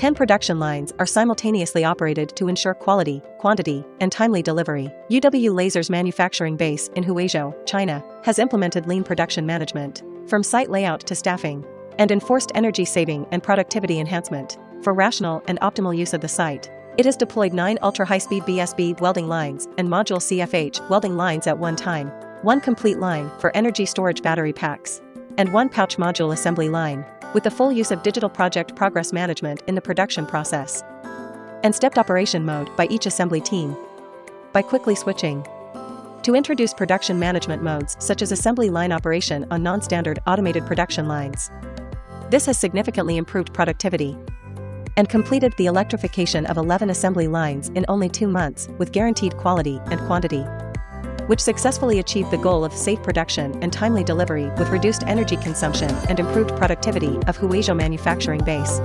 10 production lines are simultaneously operated to ensure quality, quantity, and timely delivery. UW Laser's manufacturing base in Huizhou, China, has implemented lean production management, from site layout to staffing, and enforced energy saving and productivity enhancement. For rational and optimal use of the site, it has deployed 9 ultra-high-speed BSB welding lines and module CFH welding lines at one time, 1 complete line for energy storage battery packs, and 1 pouch module assembly line, with the full use of digital project progress management in the production process, and stepped operation mode by each assembly team. By quickly switching to introduce production management modes such as assembly line operation on non-standard automated production lines. This has significantly improved productivity and completed the electrification of 11 assembly lines in only 2 months with guaranteed quality and quantity, which successfully achieved the goal of safe production and timely delivery with reduced energy consumption and improved productivity of Huizhou manufacturing base.